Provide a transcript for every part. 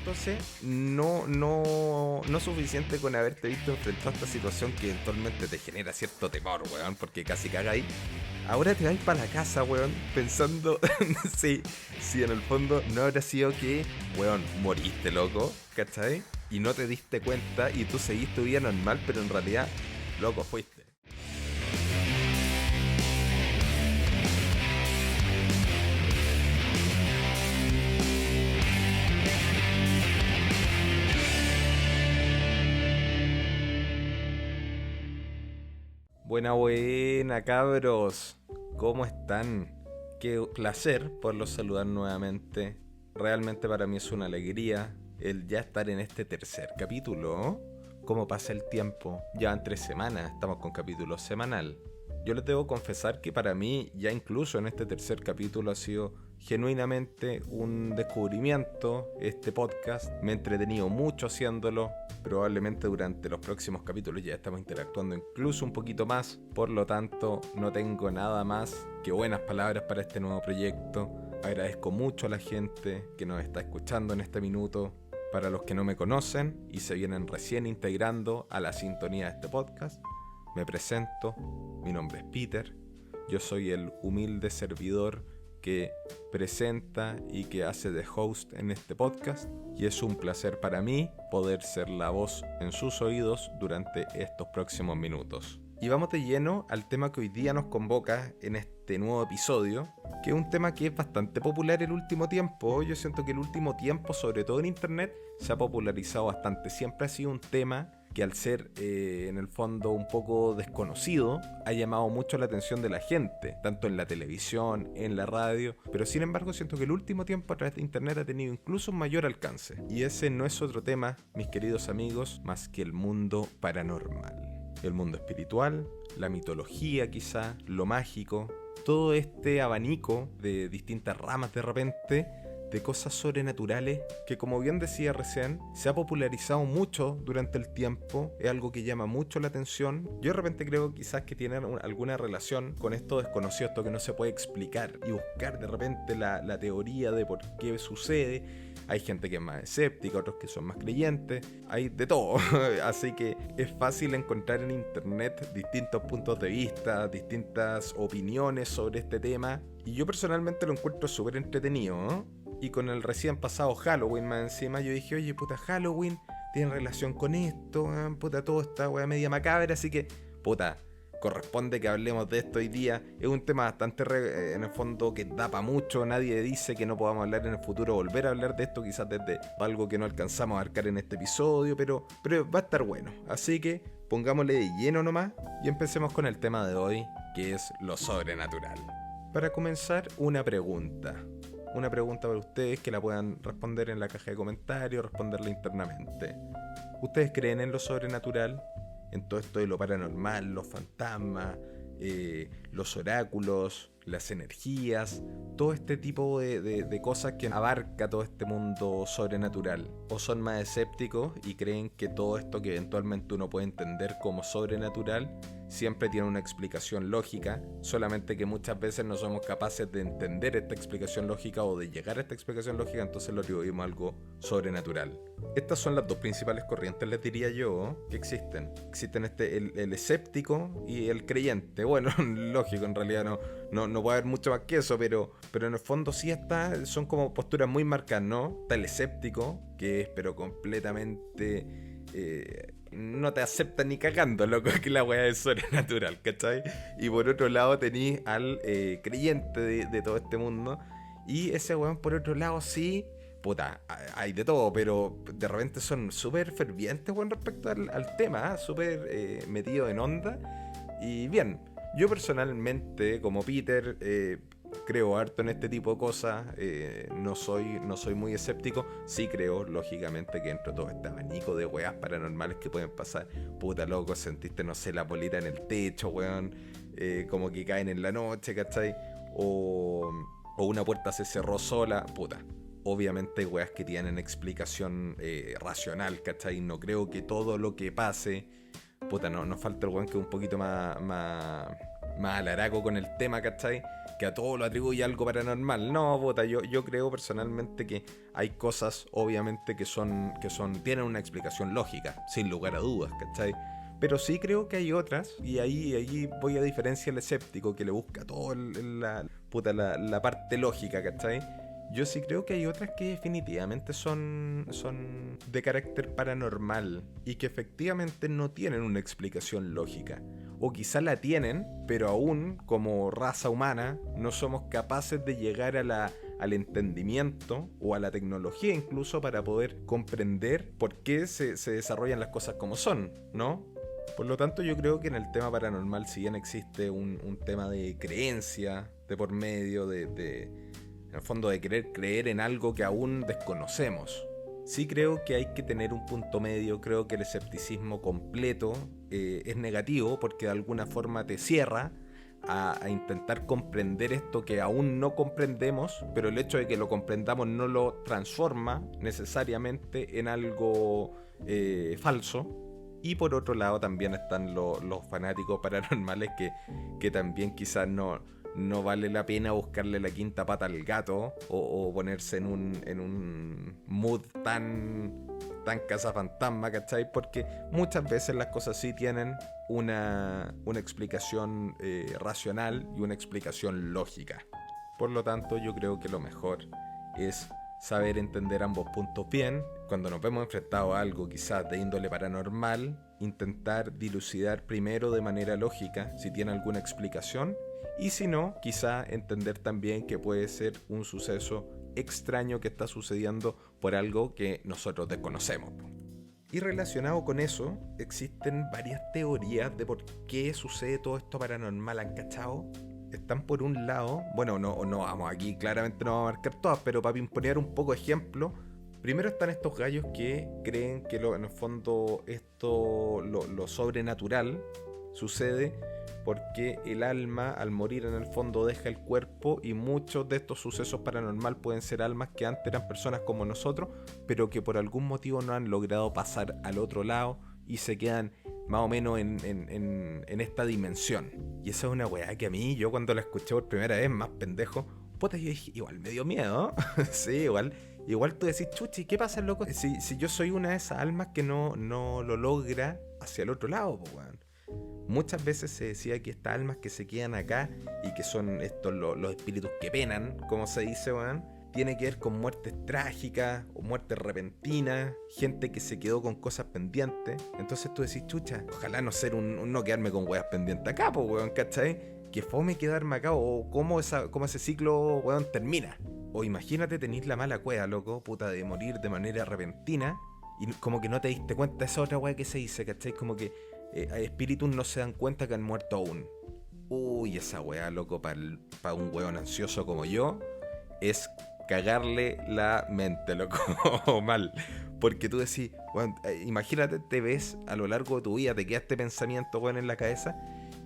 entonces no suficiente con haberte visto enfrentado a esta situación que eventualmente te genera cierto temor, weón, porque casi caga ahí. Ahora te vas para la casa, weón, pensando si en el fondo no habrá sido que, weón, moriste, loco, ¿cachai? Y no te diste cuenta y tú seguiste tu vida normal, pero en realidad, loco, fuiste. Buena, cabros. ¿Cómo están? Qué placer poderlos saludar nuevamente. Realmente para mí es una alegría el ya estar en este tercer capítulo. ¿Cómo pasa el tiempo? Ya en 3 semanas estamos con capítulo semanal. Yo les debo confesar que para mí, ya incluso en este tercer capítulo, ha sido genuinamente un descubrimiento este podcast. Me he entretenido mucho haciéndolo. Probablemente durante los próximos capítulos ya estamos interactuando incluso un poquito más. Por lo tanto, no tengo nada más que buenas palabras para este nuevo proyecto. Agradezco mucho a la gente que nos está escuchando en este minuto. Para los que no me conocen y se vienen recién integrando a la sintonía de este podcast, me presento, mi nombre es Peter, yo soy el humilde servidor que presenta y que hace de host en este podcast, y es un placer para mí poder ser la voz en sus oídos durante estos próximos minutos. Y vamos de lleno al tema que hoy día nos convoca en este nuevo episodio, que es un tema que es bastante popular el último tiempo. Yo siento que el último tiempo, sobre todo en internet, se ha popularizado bastante. Siempre ha sido un tema que, al ser en el fondo un poco desconocido, ha llamado mucho la atención de la gente, tanto en la televisión, en la radio, pero sin embargo siento que el último tiempo a través de internet ha tenido incluso un mayor alcance. Y ese no es otro tema, mis queridos amigos, más que el mundo paranormal. El mundo espiritual, la mitología quizá, lo mágico, todo este abanico de distintas ramas de repente, de cosas sobrenaturales que, como bien decía recién, se ha popularizado mucho durante el tiempo, es algo que llama mucho la atención. Yo de repente creo quizás que tiene alguna relación con esto desconocido, esto que no se puede explicar, y buscar de repente la teoría de por qué sucede. Hay gente que es más escéptica, otros que son más creyentes, hay de todo. Así que es fácil encontrar en internet distintos puntos de vista, distintas opiniones sobre este tema. Y yo personalmente lo encuentro súper entretenido, ¿no? Y con el recién pasado Halloween más encima, yo dije, oye, puta, Halloween tiene relación con esto, puta, todo esta wea media macabra, así que, puta, corresponde que hablemos de esto hoy día. Es un tema bastante, en el fondo, que da para mucho. Nadie dice que no podamos hablar en el futuro, volver a hablar de esto, quizás desde algo que no alcanzamos a abarcar en este episodio, pero va a estar bueno. Así que pongámosle de lleno nomás y empecemos con el tema de hoy, que es lo sobrenatural. Para comenzar, una pregunta para ustedes, que la puedan responder en la caja de comentarios, responderla internamente. ¿Ustedes creen en lo sobrenatural? En todo esto de lo paranormal, los fantasmas, los oráculos, las energías, todo este tipo de cosas que abarca todo este mundo sobrenatural. ¿O son más escépticos y creen que todo esto que eventualmente uno puede entender como sobrenatural siempre tiene una explicación lógica, solamente que muchas veces no somos capaces de entender esta explicación lógica o de llegar a esta explicación lógica, entonces lo atribuimos a algo sobrenatural? Estas son las dos principales corrientes, les diría yo, que existen. Existen el escéptico y el creyente. Bueno, lógico, en realidad no puede haber mucho más que eso, pero en el fondo sí son como posturas muy marcadas, ¿no? Está el escéptico, que es pero completamente... no te acepta ni cagando, loco, que la weá es sobrenatural, ¿cachai? Y por otro lado tenís al creyente de todo este mundo. Y ese weón, por otro lado, sí, puta, hay de todo, pero de repente son súper fervientes, weón, respecto al tema, súper metidos en onda. Y bien, yo personalmente, como Peter, creo harto en este tipo de cosas. No soy muy escéptico. Sí creo, lógicamente, que dentro de todo este abanico de weas paranormales que pueden pasar, puta, loco, sentiste, no sé, la bolita en el techo, weón, como que caen en la noche, ¿cachai? O una puerta se cerró sola, puta. Obviamente hay weas que tienen explicación racional, ¿cachai? No creo que todo lo que pase... Puta, no, nos falta el weón que es un poquito más más alaraco con el tema, ¿cachai? Que a todo lo atribuye algo paranormal. No, puta, yo creo personalmente que hay cosas, obviamente, que tienen una explicación lógica, sin lugar a dudas, ¿cachai? Pero sí creo que hay otras, y ahí voy a diferencia al escéptico que le busca todo la parte lógica, ¿cachai? Yo sí creo que hay otras que definitivamente son de carácter paranormal y que efectivamente no tienen una explicación lógica. O quizá la tienen, pero aún como raza humana no somos capaces de llegar al entendimiento o a la tecnología incluso para poder comprender por qué se desarrollan las cosas como son, ¿no? Por lo tanto, yo creo que en el tema paranormal, si bien existe un tema de creencia de por medio, en el fondo de querer creer en algo que aún desconocemos, sí creo que hay que tener un punto medio. Creo que el escepticismo completo es negativo porque de alguna forma te cierra a intentar comprender esto que aún no comprendemos, pero el hecho de que lo comprendamos no lo transforma necesariamente en algo falso. Y por otro lado también están los fanáticos paranormales que también quizás no vale la pena buscarle la quinta pata al gato o ponerse en un mood tan cazafantasma, ¿cachai? Porque muchas veces las cosas sí tienen una explicación racional y una explicación lógica. Por lo tanto, yo creo que lo mejor es saber entender ambos puntos bien. Cuando nos vemos enfrentados a algo quizás de índole paranormal, intentar dilucidar primero de manera lógica si tiene alguna explicación, y si no, quizá entender también que puede ser un suceso extraño que está sucediendo por algo que nosotros desconocemos. Y relacionado con eso, existen varias teorías de por qué sucede todo esto paranormal, ¿han cachado? Están por un lado, bueno, no vamos aquí, claramente no vamos a marcar todas, pero para imponer un poco de ejemplo, primero están estos gallos que creen que en el fondo lo sobrenatural sucede porque el alma al morir en el fondo deja el cuerpo, y muchos de estos sucesos paranormal pueden ser almas que antes eran personas como nosotros, pero que por algún motivo no han logrado pasar al otro lado y se quedan más o menos en esta dimensión. Y esa es una weá que a mí, yo cuando la escuché por primera vez, más pendejo, puta, yo dije, igual me dio miedo. Sí, igual tú decís, chuchi, ¿qué pasa, loco? Si yo soy una de esas almas que no lo logra hacia el otro lado, pues, weón. Muchas veces se decía que estas almas que se quedan acá y que son estos los espíritus que penan, como se dice, weón, tiene que ver con muertes trágicas o muertes repentinas, gente que se quedó con cosas pendientes. Entonces tú decís, chucha, ojalá no ser no quedarme con weas pendientes acá, pues, weón, ¿cachai? Que fome quedarme acá, o cómo ese ciclo, weón, termina. O imagínate tenés la mala cueva, loco, puta, de morir de manera repentina y como que no te diste cuenta. Esa otra wea que se dice, ¿cachai? Como que espíritus no se dan cuenta que han muerto aún. Uy, esa wea, loco, para un weón ansioso como yo, es cagarle la mente, loco, mal. Porque tú decís, bueno, imagínate, te ves a lo largo de tu vida, te queda este pensamiento, bueno, en la cabeza,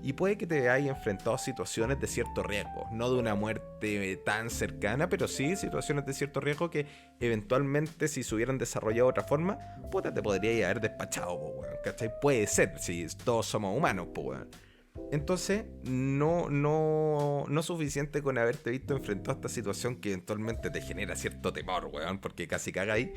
y puede que te hayas enfrentado a situaciones de cierto riesgo, no de una muerte tan cercana, pero sí situaciones de cierto riesgo que eventualmente, si se hubieran desarrollado de otra forma, puta, te podría haber despachado, po, weón, ¿cachai? Puede ser, si todos somos humanos, pues, weón. Entonces, no suficiente con haberte visto enfrentado a esta situación que eventualmente te genera cierto temor, weón, porque casi cagáis.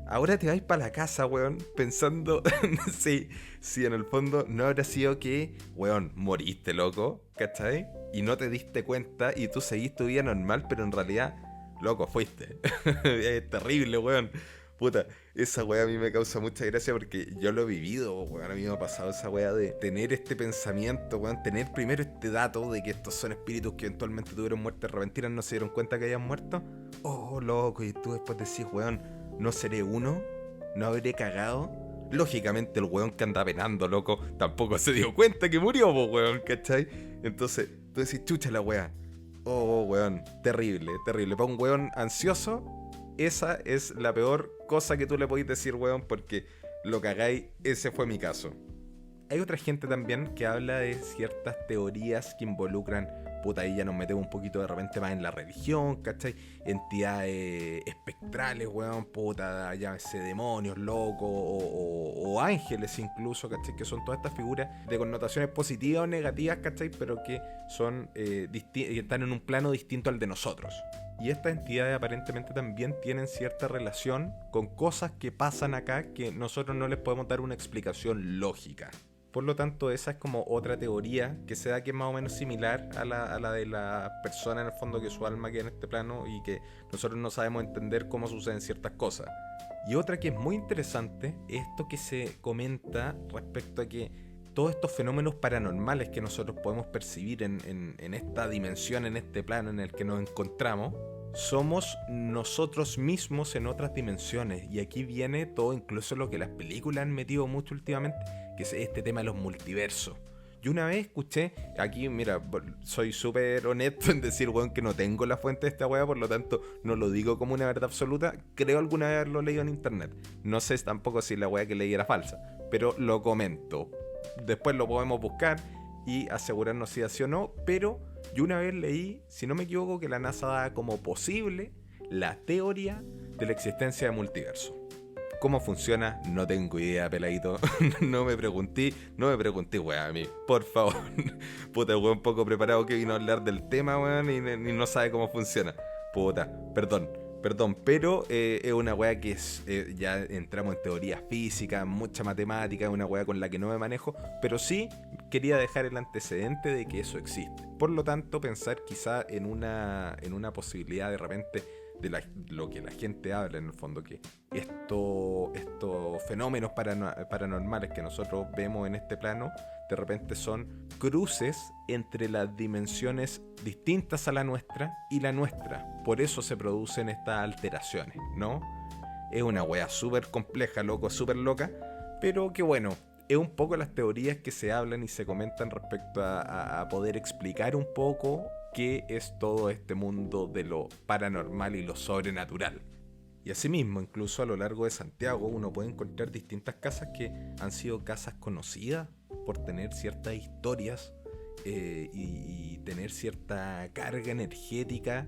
Ahora te vais para la casa, weón, pensando si en el fondo no habrá sido que, weón, moriste, loco, ¿cachai? Y no te diste cuenta y tú seguís tu vida normal, pero en realidad, loco, fuiste. Es terrible, weón. Puta, esa weá a mí me causa mucha gracia porque yo lo he vivido, weón. A mí me ha pasado esa weá de tener este pensamiento, weón. Tener primero este dato de que estos son espíritus que eventualmente tuvieron muertes repentinas, no se dieron cuenta que habían muerto. Oh, loco, y tú después decís, weón, ¿no seré uno? ¿No habré cagado? Lógicamente el weón que anda penando, loco, tampoco se dio cuenta que murió, po, weón, ¿cachai? Entonces, tú decís, chucha la weá. Oh, weón, terrible, terrible. Para un weón ansioso, esa es la peor cosa que tú le podés decir, weón, porque lo cagáis. Ese fue mi caso. Hay otra gente también que habla de ciertas teorías que involucran puta, ahí ya nos metemos un poquito de repente más en la religión, ¿cachai? Entidades espectrales, weón, puta, llámese demonios, locos, o ángeles incluso, ¿cachai? Que son todas estas figuras de connotaciones positivas o negativas, ¿cachai? Pero que son están en un plano distinto al de nosotros. Y estas entidades aparentemente también tienen cierta relación con cosas que pasan acá que nosotros no les podemos dar una explicación lógica. Por lo tanto, esa es como otra teoría que se da, que es más o menos similar a la de la persona en el fondo, que su alma queda en este plano y que nosotros no sabemos entender cómo suceden ciertas cosas. Y otra que es muy interesante es esto que se comenta respecto a que todos estos fenómenos paranormales que nosotros podemos percibir en esta dimensión, en este plano en el que nos encontramos, somos nosotros mismos en otras dimensiones. Y aquí viene todo, incluso lo que las películas han metido mucho últimamente, que es este tema de los multiversos. Yo una vez escuché, aquí mira, soy súper honesto en decir, weón, que no tengo la fuente de esta weá, por lo tanto no lo digo como una verdad absoluta. Creo alguna vez haberlo leído en internet. No sé tampoco si la weá que leí era falsa, pero lo comento. Después lo podemos buscar y asegurarnos si es así o no, pero yo una vez leí, si no me equivoco, que la NASA da como posible la teoría de la existencia de multiverso. ¿Cómo funciona? No tengo idea, peladito. No me pregunté, weón, a mí. Por favor. Puta, weón, poco preparado que vino a hablar del tema, weón, y no sabe cómo funciona. Puta, perdón, pero es una weá que es, ya entramos en teoría física, mucha matemática, es una weá con la que no me manejo, pero sí quería dejar el antecedente de que eso existe. Por lo tanto, pensar quizá en una posibilidad de repente de lo que la gente habla en el fondo, que estos fenómenos paranormales que nosotros vemos en este plano de repente son cruces entre las dimensiones distintas a la nuestra y la nuestra. Por eso se producen estas alteraciones, ¿no? Es una wea súper compleja, loco, súper loca, pero que bueno, es un poco las teorías que se hablan y se comentan respecto a poder explicar un poco qué es todo este mundo de lo paranormal y lo sobrenatural. Y asimismo, incluso a lo largo de Santiago, uno puede encontrar distintas casas que han sido casas conocidas por tener ciertas historias y tener cierta carga energética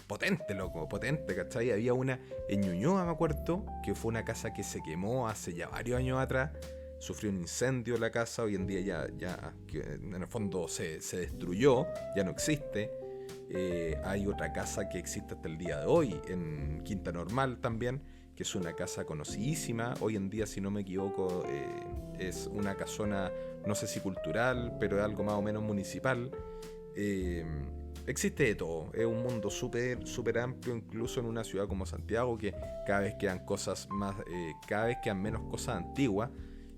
potente, loco, potente, ¿cachai? Había una en Ñuñoa, me acuerdo, que fue una casa que se quemó hace ya varios años atrás. Sufrió un incendio la casa, hoy en día ya que en el fondo se destruyó, ya no existe. Hay otra casa que existe hasta el día de hoy, en Quinta Normal también, que es una casa conocidísima. Hoy en día, si no me equivoco, es una casona, no sé si cultural, pero es algo más o menos municipal. Existe de todo, es un mundo súper amplio, incluso en una ciudad como Santiago, que cada vez quedan cosas más, cada vez quedan menos cosas antiguas,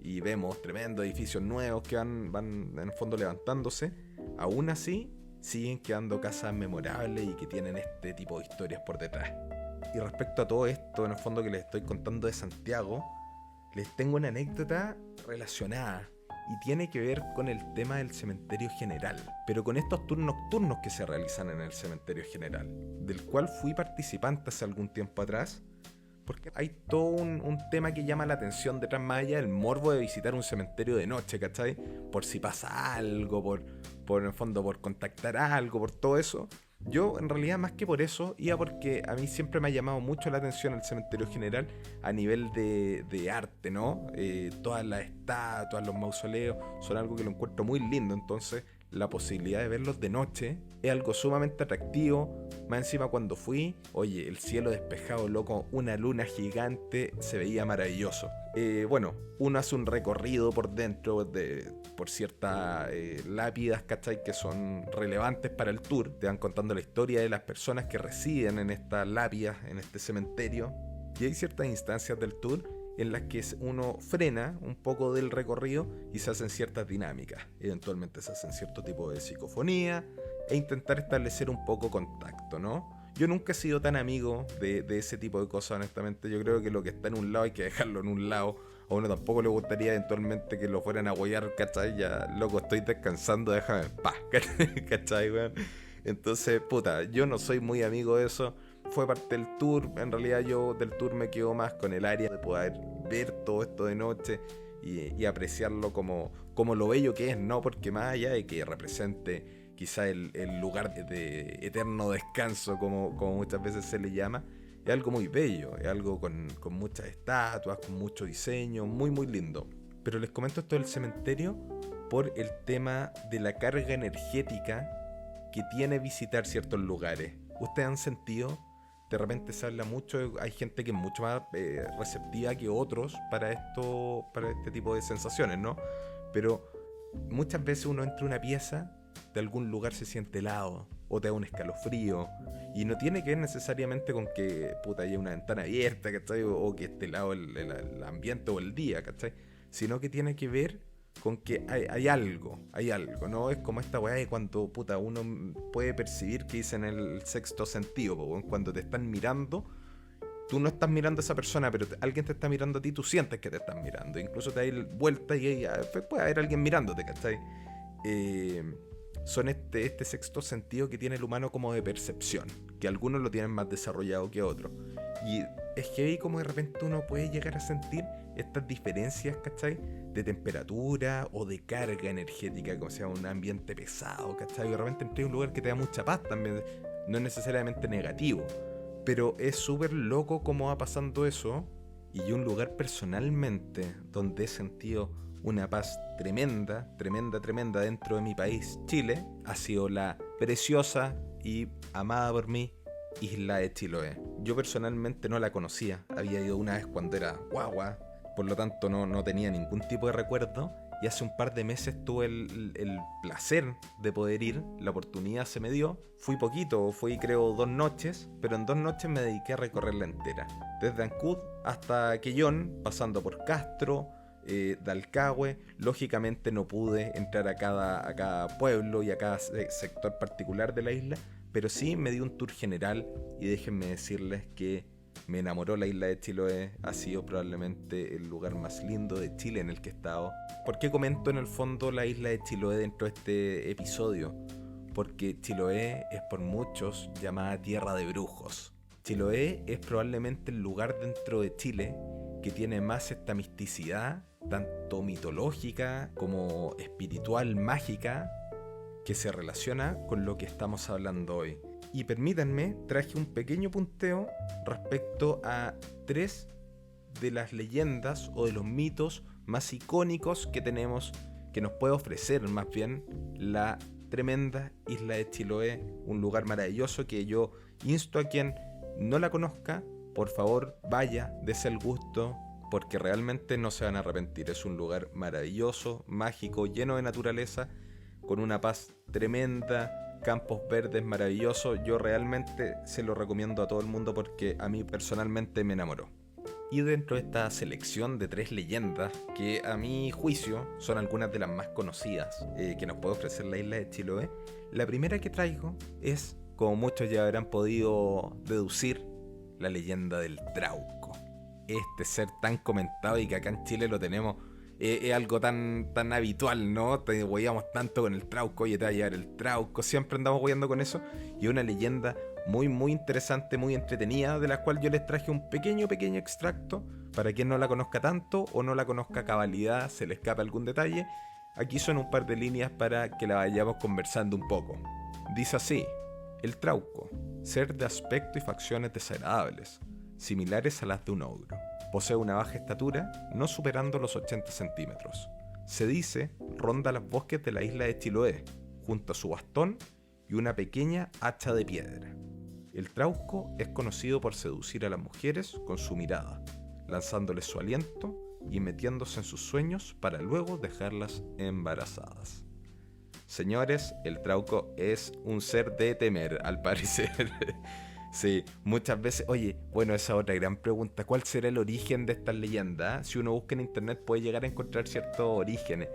y vemos tremendos edificios nuevos que van en el fondo levantándose. Aún así siguen quedando casas memorables y que tienen este tipo de historias por detrás. Y respecto a todo esto, en el fondo, que les estoy contando de Santiago, les tengo una anécdota relacionada y tiene que ver con el tema del cementerio general, pero con estos tours nocturnos que se realizan en el cementerio general, del cual fui participante hace algún tiempo atrás, porque hay todo un tema que llama la atención detrás, más allá del morbo de visitar un cementerio de noche, ¿cachai? Por si pasa algo, por en el fondo, por contactar algo, por todo eso. Yo, en realidad, más que por eso, iba porque a mí siempre me ha llamado mucho la atención el cementerio general a nivel de arte, ¿no? Todas las estatuas, los mausoleos, son algo que lo encuentro muy lindo. Entonces, la posibilidad de verlos de noche es algo sumamente atractivo. Más encima, cuando fui, oye, el cielo despejado, loco, una luna gigante, se veía maravilloso. Bueno, uno hace un recorrido por dentro por ciertas lápidas, ¿cachai? Que son relevantes para el tour. Te van contando la historia de las personas que residen en estas lápidas, en este cementerio. Y hay ciertas instancias del tour en las que uno frena un poco del recorrido y se hacen ciertas dinámicas. Eventualmente se hacen cierto tipo de psicofonía e intentar establecer un poco contacto, ¿no? Yo nunca he sido tan amigo de ese tipo de cosas, honestamente. Yo creo que lo que está en un lado hay que dejarlo en un lado. A uno tampoco le gustaría eventualmente que lo fueran a huellar, ¿cachai? Ya, loco, estoy descansando, déjame en paz, ¿cachai, weón? Entonces, puta, yo no soy muy amigo de eso. Fue parte del tour. En realidad yo del tour me quedo más con el área de poder ver todo esto de noche y apreciarlo como lo bello que es, ¿no? Porque más allá de que represente quizá el lugar de eterno descanso, como muchas veces se le llama, es algo muy bello, es algo con muchas estatuas, con mucho diseño, muy muy lindo. Pero les comento esto del cementerio por el tema de la carga energética que tiene visitar ciertos lugares. ¿Ustedes han sentido? De repente se habla mucho, hay gente que es mucho más receptiva que otros para este tipo de sensaciones, ¿no? Pero muchas veces uno entra a una pieza, de algún lugar se siente helado, o te da un escalofrío, y no tiene que ver necesariamente con que puta haya una ventana abierta, ¿cachai? O que esté helado el ambiente o el día, ¿cachai? Sino que tiene que ver con que hay algo, ¿no? Es como esta weá de cuando puta uno puede percibir que dicen el sexto sentido, cuando te están mirando, tú no estás mirando a esa persona, pero alguien te está mirando a ti, tú sientes que te están mirando, incluso te das vuelta y puede haber alguien mirándote, ¿cachai? Son este sexto sentido que tiene el humano como de percepción, que algunos lo tienen más desarrollado que otros. Y es heavy como de repente uno puede llegar a sentir estas diferencias, ¿cachai? De temperatura o de carga energética, como sea un ambiente pesado, ¿cachai? Y de repente entré a un lugar que te da mucha paz también, no es necesariamente negativo, pero es súper loco cómo va pasando eso. Y un lugar personalmente donde he sentido una paz tremenda dentro de mi país, Chile, ha sido la preciosa y amada por mí isla de Chiloé. Yo personalmente no la conocía, había ido una vez cuando era guagua, por lo tanto no tenía ningún tipo de recuerdo, y hace un par de meses tuve el placer de poder ir, la oportunidad se me dio, fui poquito, fui creo 2 noches, pero en 2 noches me dediqué a recorrerla entera, desde Ancud hasta Quellón, pasando por Castro, Dalcahue. Lógicamente no pude entrar a cada pueblo y a cada sector particular de la isla, pero sí me di un tour general y déjenme decirles que me enamoró la isla de Chiloé. Ha sido probablemente el lugar más lindo de Chile en el que he estado. ¿Por qué comento en el fondo la isla de Chiloé dentro de este episodio? Porque Chiloé es por muchos llamada tierra de brujos. Chiloé es probablemente el lugar dentro de Chile que tiene más esta misticidad, tanto mitológica como espiritual, mágica, que se relaciona con lo que estamos hablando hoy. Y permítanme, traje un pequeño punteo respecto a 3 de las leyendas o de los mitos más icónicos que tenemos, que nos puede ofrecer más bien la tremenda isla de Chiloé, un lugar maravilloso que yo insto a quien no la conozca, por favor vaya, dese el gusto, porque realmente no se van a arrepentir. Es un lugar maravilloso, mágico, lleno de naturaleza, con una paz tremenda, campos verdes maravillosos. Yo realmente se lo recomiendo a todo el mundo porque a mí personalmente me enamoró. Y dentro de esta selección de 3 leyendas, que a mi juicio son algunas de las más conocidas que nos puede ofrecer la isla de Chiloé, la primera que traigo es, como muchos ya habrán podido deducir, la leyenda del Trauco. Este ser tan comentado y que acá en Chile lo tenemos, es algo tan habitual, ¿no? Te hueíamos tanto con el Trauco, oye, te va a llevar el Trauco, siempre andamos hueando con eso. Y una leyenda muy muy interesante, muy entretenida, de la cual yo les traje un pequeño extracto, para quien no la conozca tanto o no la conozca a cabalidad, se le escapa algún detalle. Aquí son un par de líneas para que la vayamos conversando un poco. Dice así: el Trauco, ser de aspecto y facciones desagradables, similares a las de un ogro. Posee una baja estatura, no superando los 80 centímetros. Se dice, ronda los bosques de la isla de Chiloé, junto a su bastón y una pequeña hacha de piedra. El Trauco es conocido por seducir a las mujeres con su mirada, lanzándoles su aliento y metiéndose en sus sueños para luego dejarlas embarazadas. Señores, el Trauco es un ser de temer, al parecer. Sí, muchas veces. Oye, bueno, esa otra gran pregunta: ¿cuál será el origen de estas leyendas? Si uno busca en internet puede llegar a encontrar ciertos orígenes,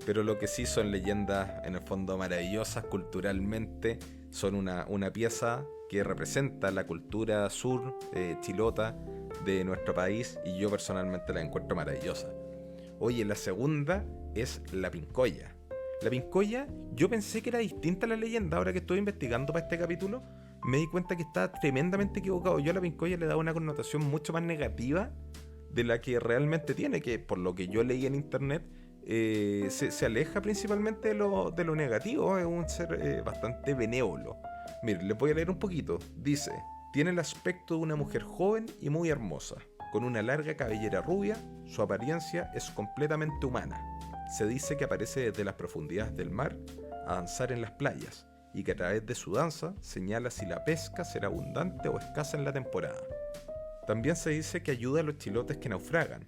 pero lo que sí son leyendas en el fondo maravillosas culturalmente. Son una pieza que representa la cultura sur chilota de nuestro país, y yo personalmente la encuentro maravillosa. Oye, la segunda es la Pincoya. La Pincoya, yo pensé que era distinta a la leyenda. Ahora que estoy investigando para este capítulo, me di cuenta que estaba tremendamente equivocado. Yo a la Pincoya le daba una connotación mucho más negativa de la que realmente tiene, que por lo que yo leí en internet se aleja principalmente de lo negativo, es un ser bastante benévolo. Miren, les voy a leer un poquito. Dice: tiene el aspecto de una mujer joven y muy hermosa, con una larga cabellera rubia, su apariencia es completamente humana. Se dice que aparece desde las profundidades del mar a danzar en las playas, y que a través de su danza señala si la pesca será abundante o escasa en la temporada. También se dice que ayuda a los chilotes que naufragan,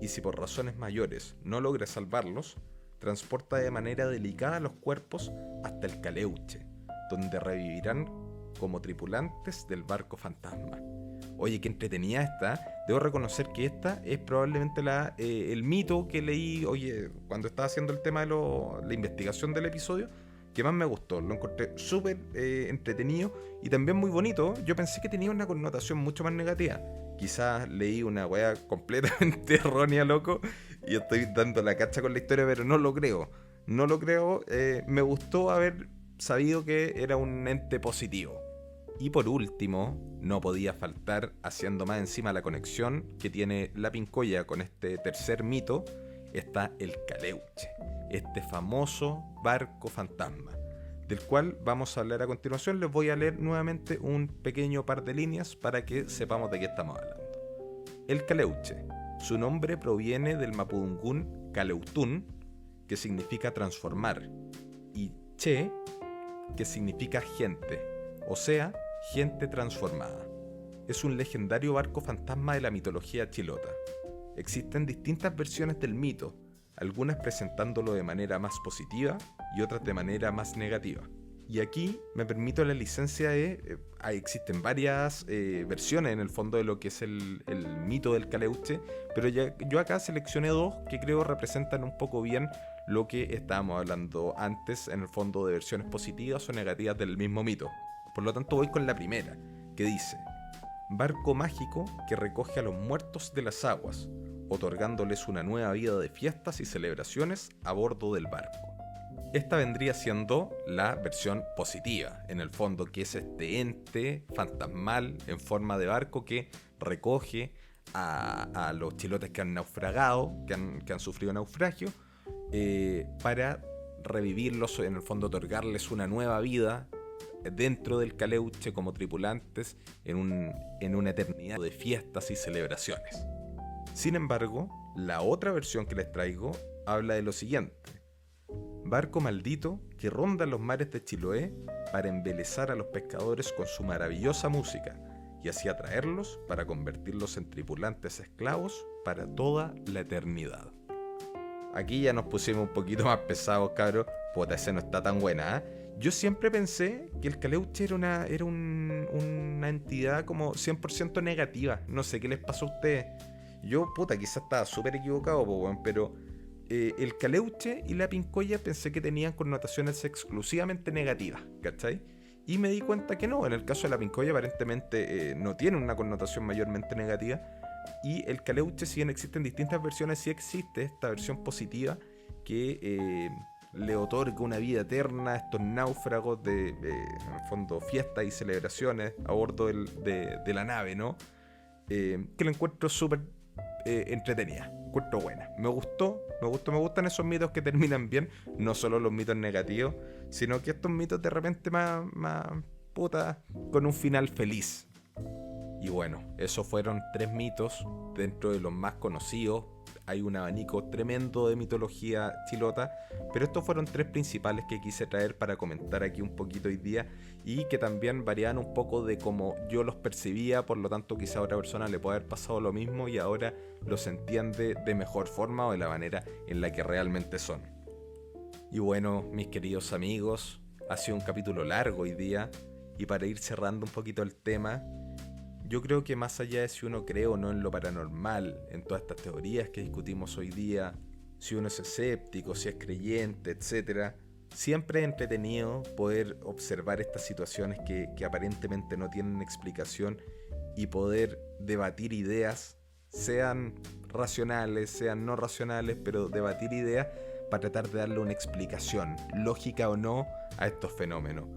y si por razones mayores no logra salvarlos, transporta de manera delicada los cuerpos hasta el Caleuche, donde revivirán como tripulantes del barco fantasma. Oye, qué entretenida está. Debo reconocer que esta es probablemente el mito que leí, oye, cuando estaba haciendo el tema de la investigación del episodio, que más me gustó. Lo encontré súper entretenido y también muy bonito. Yo pensé que tenía una connotación mucho más negativa. Quizás leí una weá completamente errónea, loco, y estoy dando la cacha con la historia, pero no lo creo. No lo creo. Me gustó haber sabido que era un ente positivo. Y por último, no podía faltar, haciendo más encima la conexión que tiene la Pincoya con este tercer mito, está el Caleuche, este famoso barco fantasma, del cual vamos a hablar a continuación. Les voy a leer nuevamente un pequeño par de líneas para que sepamos de qué estamos hablando. El Caleuche, su nombre proviene del mapudungún Caleutún, que significa transformar, y Che, que significa gente, o sea, gente transformada. Es un legendario barco fantasma de la mitología chilota. Existen distintas versiones del mito, algunas presentándolo de manera más positiva y otras de manera más negativa. Y aquí me permito la licencia de... existen varias versiones en el fondo de lo que es el mito del Caleuche, pero yo acá seleccioné dos que creo representan un poco bien lo que estábamos hablando antes, en el fondo de versiones positivas o negativas del mismo mito. Por lo tanto voy con la primera, que dice: barco mágico que recoge a los muertos de las aguas, otorgándoles una nueva vida de fiestas y celebraciones a bordo del barco. Esta vendría siendo la versión positiva, en el fondo, que es este ente fantasmal en forma de barco que recoge a los chilotes que han naufragado, que han sufrido naufragio, para revivirlos, en el fondo otorgarles una nueva vida dentro del Caleuche como tripulantes en una eternidad de fiestas y celebraciones. Sin embargo, la otra versión que les traigo habla de lo siguiente: barco maldito que ronda los mares de Chiloé para embelezar a los pescadores con su maravillosa música y así atraerlos para convertirlos en tripulantes esclavos para toda la eternidad. Aquí ya nos pusimos un poquito más pesados, cabros. Puta, esa no está tan buena, ¿eh? Yo siempre pensé que el Caleuche era una entidad como 100% negativa. No sé qué les pasó a ustedes. Yo, puta, quizás estaba súper equivocado, pero el Caleuche y la Pincoya pensé que tenían connotaciones exclusivamente negativas, ¿cachai? Y me di cuenta que no. En el caso de la Pincoya aparentemente no tiene una connotación mayormente negativa. Y el Caleuche, si bien existen distintas versiones, sí existe esta versión positiva que le otorga una vida eterna a estos náufragos de en el fondo, fiestas y celebraciones a bordo de la nave, ¿no? Que la encuentro súper entretenida, encuentro buena. Me gustan esos mitos que terminan bien, no solo los mitos negativos, sino que estos mitos de repente más puta, con un final feliz. Y bueno, esos fueron 3 mitos dentro de los más conocidos. Hay un abanico tremendo de mitología chilota, pero estos fueron 3 principales que quise traer para comentar aquí un poquito hoy día y que también variaban un poco de cómo yo los percibía, por lo tanto quizá a otra persona le puede haber pasado lo mismo y ahora los entiende de mejor forma o de la manera en la que realmente son. Y bueno, mis queridos amigos, ha sido un capítulo largo hoy día y para ir cerrando un poquito el tema, yo creo que más allá de si uno cree o no en lo paranormal, en todas estas teorías que discutimos hoy día, si uno es escéptico, si es creyente, etc., siempre es entretenido poder observar estas situaciones que aparentemente no tienen explicación y poder debatir ideas, sean racionales, sean no racionales, pero debatir ideas para tratar de darle una explicación, lógica o no, a estos fenómenos.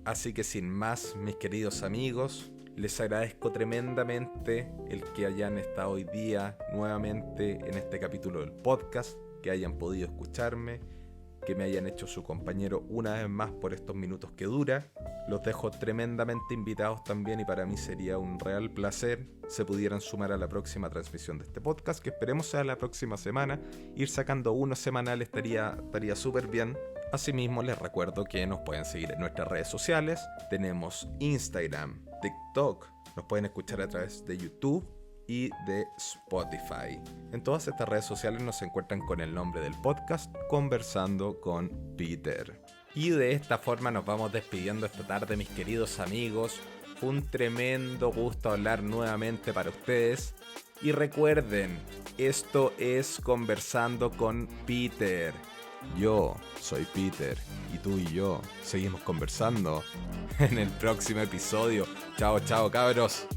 Así que sin más, mis queridos amigos, les agradezco tremendamente el que hayan estado hoy día nuevamente en este capítulo del podcast. que hayan podido escucharme, que me hayan hecho su compañero una vez más por estos minutos que dura. Los dejo tremendamente invitados también y para mí sería un real placer se pudieran sumar a la próxima transmisión de este podcast, que esperemos sea la próxima semana. Ir sacando uno semanal estaría súper bien. Asimismo, les recuerdo que nos pueden seguir en nuestras redes sociales. Tenemos Instagram, TikTok, nos pueden escuchar a través de YouTube y de Spotify. En todas estas redes sociales nos encuentran con el nombre del podcast, Conversando con Peter. Y de esta forma nos vamos despidiendo esta tarde, mis queridos amigos. Fue un tremendo gusto hablar nuevamente para ustedes. Y recuerden, esto es Conversando con Peter. Yo soy Peter y tú y yo seguimos conversando en el próximo episodio. Chao, chao, cabros.